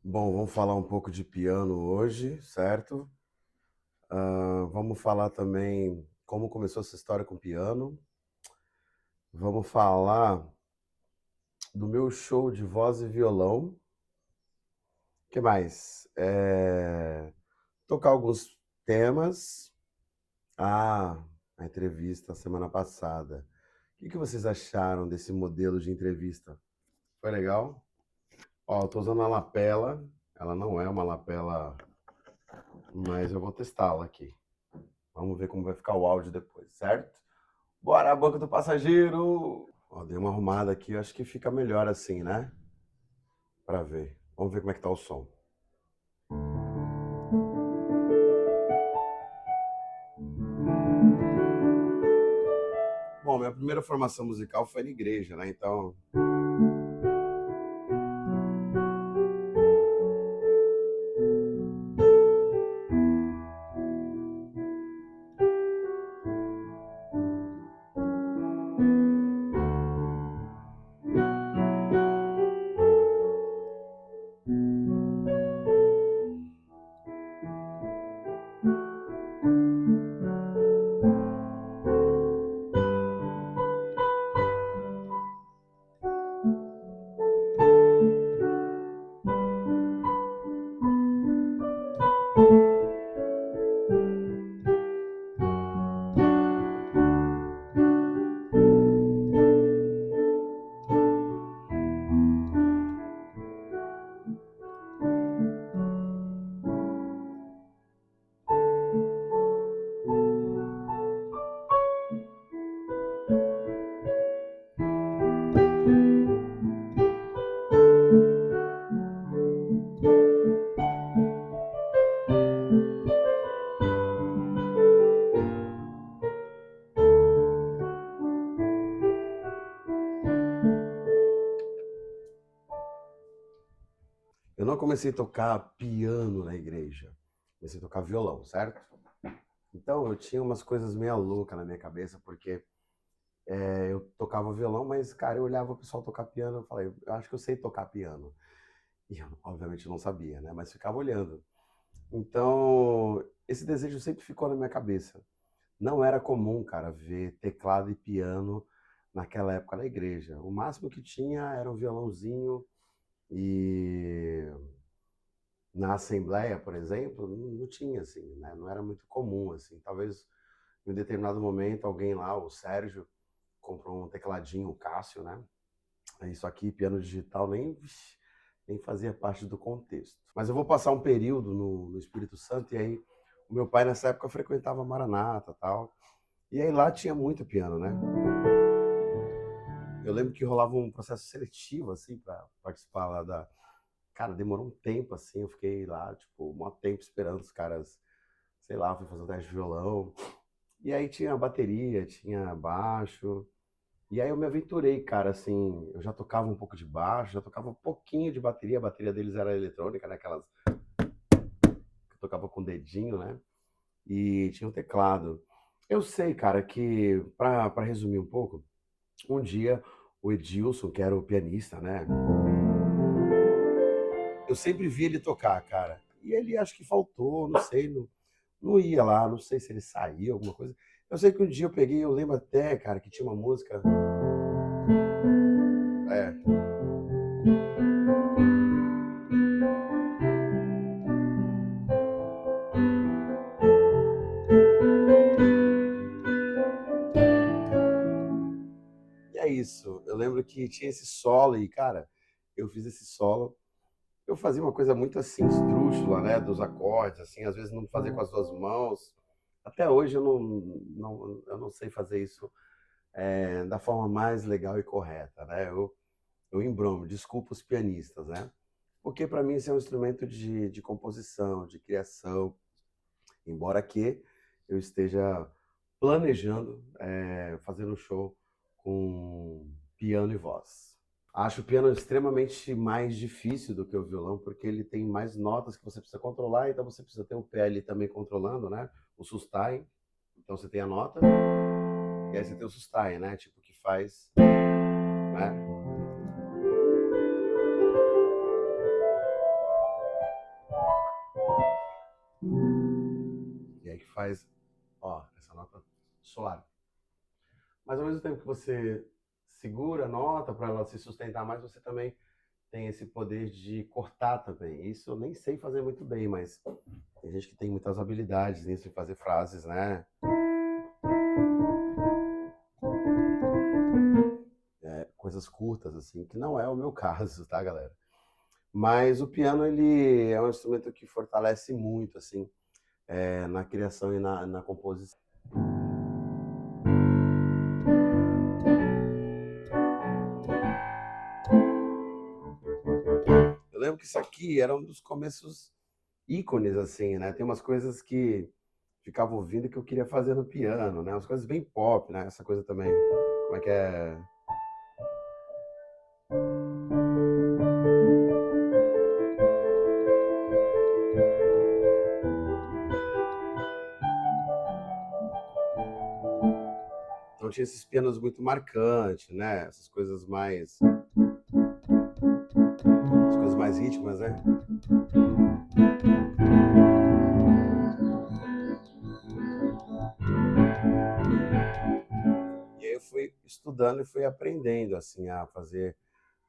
Bom, vamos falar um pouco de piano hoje, certo? Vamos falar também como começou essa história com piano. Vamos falar do meu show de voz e violão. O que mais? Tocar alguns temas. Ah, a entrevista semana passada. O que vocês acharam desse modelo de entrevista? Foi legal? Ó, eu tô usando a lapela. Ela não é uma lapela, mas eu vou testá-la aqui. Vamos ver como vai ficar o áudio depois, certo? Bora, banco do passageiro! Ó, dei uma arrumada aqui, acho que fica melhor assim, né? Pra ver. Vamos ver como é que tá o som. Bom, minha primeira formação musical foi na igreja, né? Então, eu não comecei a tocar piano na igreja. Comecei a tocar violão, certo? Então, eu tinha umas coisas meio loucas na minha cabeça, porque eu tocava violão, mas, cara, eu olhava o pessoal tocar piano, eu falei, eu acho que eu sei tocar piano. E eu, obviamente, não sabia, né? Mas ficava olhando. Então, esse desejo sempre ficou na minha cabeça. Não era comum, cara, ver teclado e piano naquela época na igreja. O máximo que tinha era um violãozinho e na assembleia, por exemplo, não tinha assim, né? Não era muito comum assim. Talvez em um determinado momento alguém lá, o Sérgio, comprou um tecladinho, o Cássio, né? Isso aqui, piano digital, nem fazia parte do contexto. Mas eu vou passar um período no Espírito Santo e aí o meu pai nessa época frequentava Maranata e tal. E aí lá tinha muito piano, né? Eu lembro que rolava um processo seletivo, assim, para participar lá da. Cara, demorou um tempo, assim, eu fiquei lá, tipo, um tempo esperando os caras, sei lá, fui fazer um teste de violão. E aí tinha bateria, tinha baixo. E aí eu me aventurei, cara, assim, eu já tocava um pouco de baixo, já tocava um pouquinho de bateria, a bateria deles era eletrônica, né? Aquelas que eu tocava com o dedinho, né? E tinha um teclado. Eu sei, cara, que, para resumir um pouco, um dia o Edilson, que era o pianista, né? Eu sempre vi ele tocar, cara. E ele acho que faltou, não sei, não ia lá, não sei se ele saiu, alguma coisa. Eu sei que um dia eu peguei, eu lembro até, cara, que tinha uma música. É, e é isso. Eu lembro que tinha esse solo e, cara, eu fiz esse solo. Eu fazia uma coisa muito assim, esdrúxula, né? Dos acordes, assim, às vezes não fazia com as duas mãos. Até hoje eu não sei fazer isso da forma mais legal e correta, né? Eu embromo, desculpa os pianistas, né? Porque para mim isso é um instrumento de composição, de criação, embora que eu esteja planejando fazer um show com piano e voz. Acho o piano extremamente mais difícil do que o violão, porque ele tem mais notas que você precisa controlar, então você precisa ter o pé ali também controlando, né? O sustain. Então você tem a nota, e aí você tem o sustain, né? Tipo, que faz, né? faz, ó, essa nota soar. Mas ao mesmo tempo que você segura a nota para ela se sustentar mais, você também tem esse poder de cortar também. Isso eu nem sei fazer muito bem, mas tem gente que tem muitas habilidades nisso, de fazer frases, né? Coisas curtas, assim, que não é o meu caso, tá, galera? Mas o piano, ele é um instrumento que fortalece muito, assim, na criação e na composição. Eu lembro que isso aqui era um dos começos ícones, assim, né? Tem umas coisas que ficava ouvindo que eu queria fazer no piano, né? Umas coisas bem pop, né? Essa coisa também. Como é que é? Então tinha esses pianos muito marcantes, né? As coisas mais rítmicas, né? E aí eu fui estudando e fui aprendendo, assim, a fazer,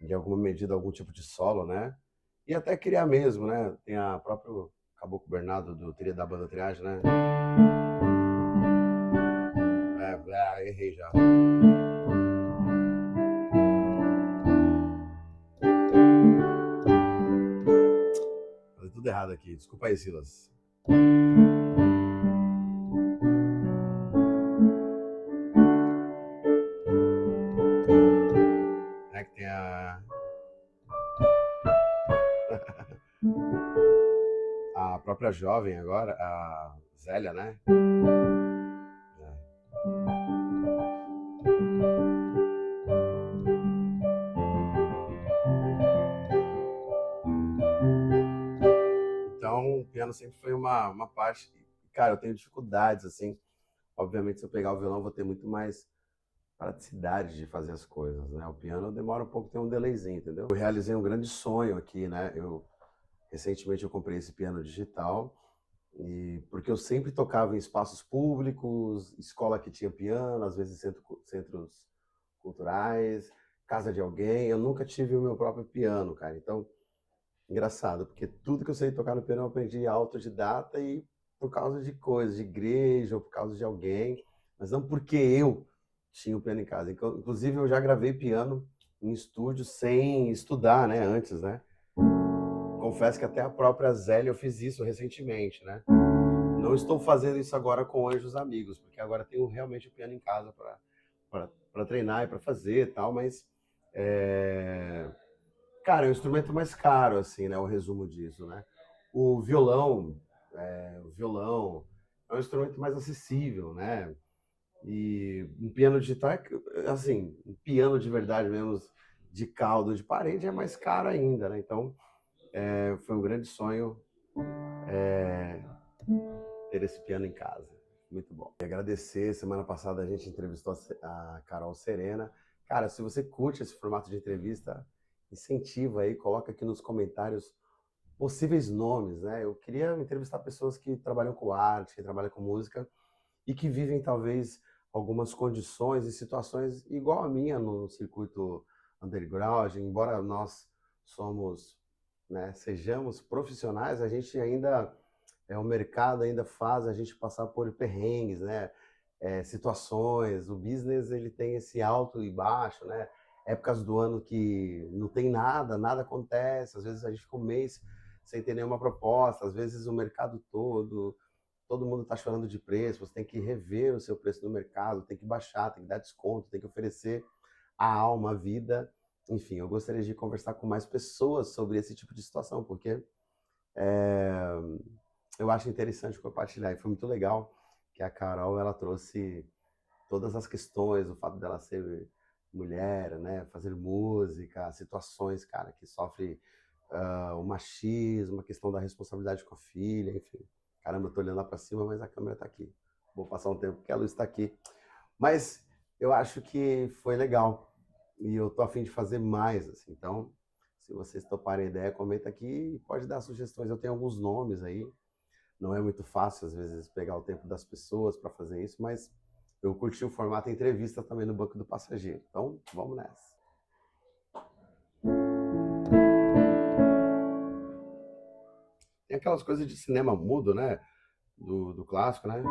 de alguma medida, algum tipo de solo, né? E até criar mesmo, né? Tem a próprio Caboclo Bernardo da banda Triagem, né? Errei já. Falei tudo errado aqui. Desculpa aí, Silas. É que tem a própria jovem agora, a Zélia, né? Então, o piano sempre foi uma parte. Cara, eu tenho dificuldades, assim. Obviamente, se eu pegar o violão, eu vou ter muito mais praticidade de fazer as coisas, né? O piano demora um pouco, tem um delayzinho, entendeu? Eu realizei um grande sonho aqui, né? Recentemente eu comprei esse piano digital e porque eu sempre tocava em espaços públicos, escola que tinha piano, às vezes centros culturais, casa de alguém. Eu nunca tive o meu próprio piano, cara. Então, engraçado, porque tudo que eu sei tocar no piano eu aprendi autodidata e por causa de coisas, de igreja ou por causa de alguém, mas não porque eu tinha o piano em casa. Inclusive, eu já gravei piano em estúdio sem estudar, né, antes, né? Confesso que até a própria Zélia eu fiz isso recentemente, né? Não estou fazendo isso agora com Anjos Amigos, porque agora tenho realmente o piano em casa para treinar e para fazer e tal, mas é, cara, é o instrumento mais caro, assim, né? O resumo disso, né? O violão é um instrumento mais acessível, né? E um piano digital, assim, um piano de verdade mesmo, de cauda, de parede, é mais caro ainda, né? Então, foi um grande sonho ter esse piano em casa. Muito bom. E agradecer, semana passada a gente entrevistou a Carol Serena. Cara, se você curte esse formato de entrevista, incentiva aí, coloca aqui nos comentários possíveis nomes, né? Eu queria entrevistar pessoas que trabalham com arte, que trabalham com música e que vivem talvez algumas condições e situações igual a minha no circuito underground, embora nós somos, né, sejamos profissionais, a gente ainda o mercado ainda faz a gente passar por perrengues, né? Situações, o business ele tem esse alto e baixo, né? Épocas do ano que não tem nada, nada acontece, às vezes a gente fica um mês sem ter nenhuma proposta, às vezes o mercado todo mundo está chorando de preço, você tem que rever o seu preço no mercado, tem que baixar, tem que dar desconto, tem que oferecer a alma, a vida. Enfim, eu gostaria de conversar com mais pessoas sobre esse tipo de situação, porque é, eu acho interessante compartilhar. E foi muito legal que a Carol ela trouxe todas as questões, o fato dela ser mulher, né, fazer música, situações, cara, que sofre o machismo, a questão da responsabilidade com a filha, enfim. Caramba, eu tô olhando lá para cima, mas a câmera tá aqui. Vou passar um tempo porque a luz está aqui. Mas eu acho que foi legal e eu tô a fim de fazer mais, assim. Então, se vocês toparem a ideia, comenta aqui e pode dar sugestões. Eu tenho alguns nomes aí Não é muito fácil, às vezes, pegar o tempo das pessoas para fazer isso, mas eu curti o formato entrevista também no banco do passageiro. Então, vamos nessa. Tem aquelas coisas de cinema mudo, né? Do clássico, né?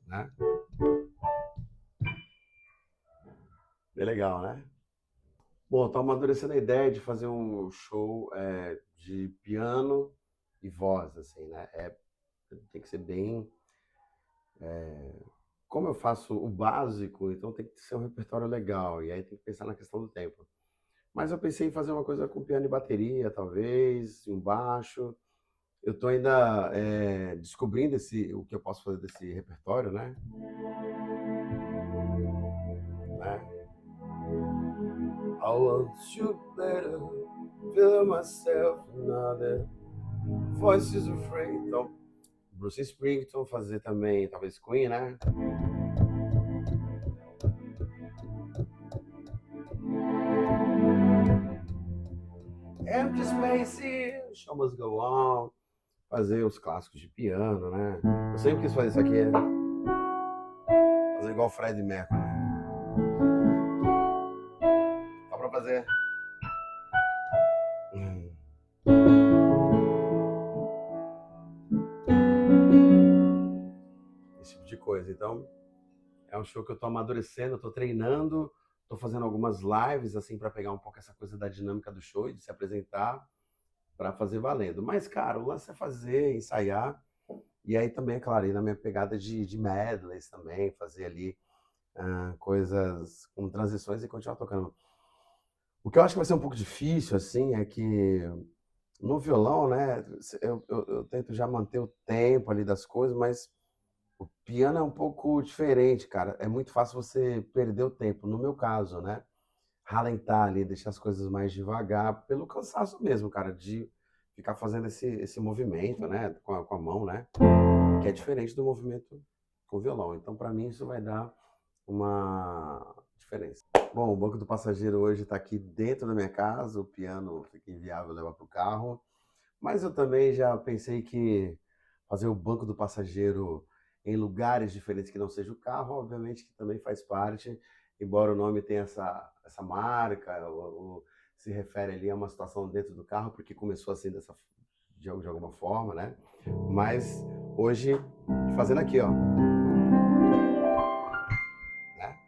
Né? Bem legal, né? Bom, estou amadurecendo a ideia de fazer um show de piano e voz, assim, né? Tem que ser bem. Como eu faço o básico, então tem que ser um repertório legal, e aí tem que pensar na questão do tempo. Mas eu pensei em fazer uma coisa com piano e bateria, talvez, um baixo. Eu estou ainda descobrindo o que eu posso fazer desse repertório, né? I want you better, feel myself another, voices afraid. Então, Bruce Springsteen, fazer também, talvez Queen, né? Empty Spaces, Show Must Go On, fazer os clássicos de piano, né? Eu sempre quis fazer isso aqui, né? Fazer igual o Fred Mercury, né? Só pra fazer. Esse tipo de coisa. Então, é um show que eu tô amadurecendo, eu tô treinando, tô fazendo algumas lives, assim, para pegar um pouco essa coisa da dinâmica do show e de se apresentar para fazer valendo. Mas, cara, o lance é fazer, ensaiar. E aí também, é claro, ir na minha pegada de medleys também, fazer ali coisas com transições e continuar tocando. O que eu acho que vai ser um pouco difícil, assim, é que no violão, né, eu tento já manter o tempo ali das coisas, mas o piano é um pouco diferente, cara. É muito fácil você perder o tempo, no meu caso, né? Ralentar ali, deixar as coisas mais devagar, pelo cansaço mesmo, cara, de ficar fazendo esse movimento, né, com a mão, né? Que é diferente do movimento com o violão. Então, para mim, isso vai dar uma diferença. Bom, o banco do passageiro hoje está aqui dentro da minha casa, o piano fica inviável levar para o carro, mas eu também já pensei que fazer o banco do passageiro em lugares diferentes que não seja o carro, obviamente que também faz parte, embora o nome tenha essa marca, ou se refere ali a uma situação dentro do carro, porque começou assim de alguma forma, né? Mas hoje, fazendo aqui, ó. Né?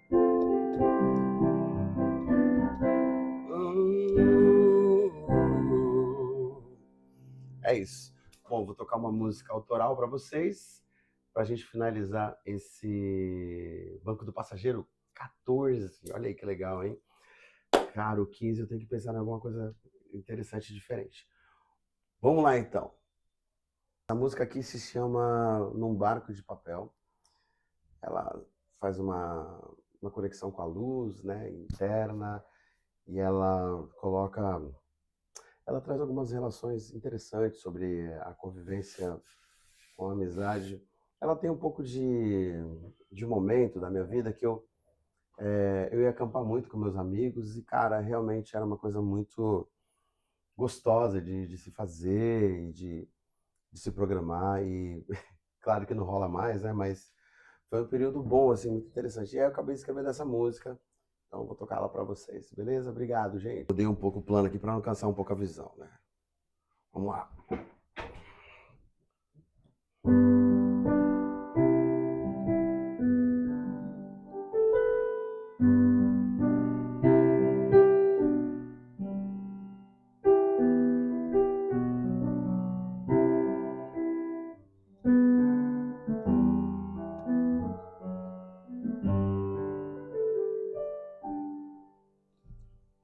É isso. Bom, vou tocar uma música autoral para vocês, para a gente finalizar esse Banco do Passageiro 14. Olha aí que legal, hein? Cara, o 15 eu tenho que pensar em alguma coisa interessante e diferente. Vamos lá, então. A música aqui se chama Num Barco de Papel. Ela faz uma conexão com a luz, né, interna, e ela traz algumas relações interessantes sobre a convivência com a amizade. Ela tem um pouco de um momento da minha vida que eu ia acampar muito com meus amigos e, cara, realmente era uma coisa muito gostosa de se fazer e de se programar. E claro que não rola mais, né? Mas foi um período bom, assim, muito interessante. E aí eu acabei escrevendo essa música. Então eu vou tocar ela para vocês, beleza? Obrigado, gente. Mudei um pouco o plano aqui para não cansar um pouco a visão, né? Vamos lá.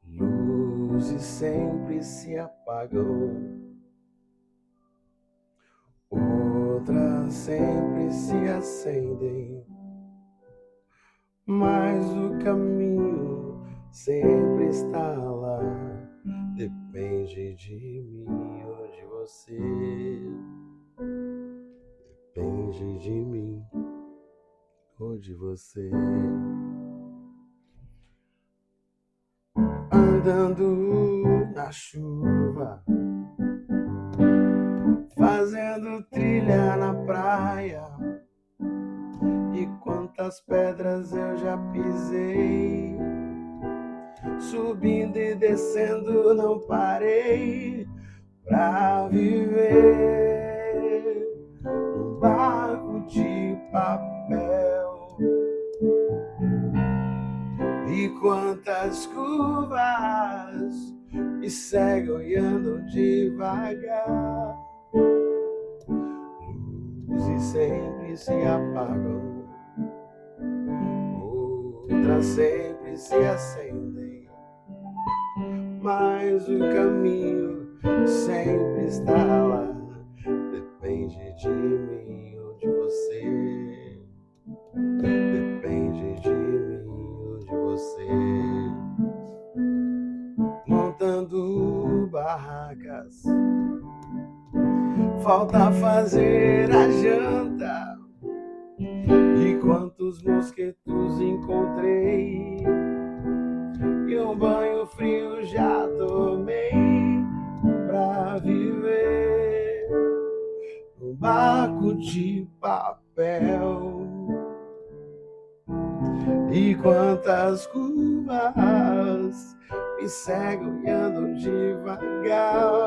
Luzes sempre se apagam, outras sempre se acendem, mas o caminho sempre está lá. Depende de mim ou de você. Depende de mim ou de você. Andando na chuva, fazendo trilha na praia, e quantas pedras eu já pisei, subindo e descendo não parei pra viver num barco de papel. E quantas curvas me cegam e andam devagar, luzes sempre se apagam, outras sempre se acendem, mas o caminho sempre está lá. Depende de mim ou de você. Depende de mim ou de você. Montando barracas, falta fazer a janta. E quantos mosquitos encontrei, e um banho frio já tomei pra viver num barco de papel. E quantas curvas me cegam e andam devagar,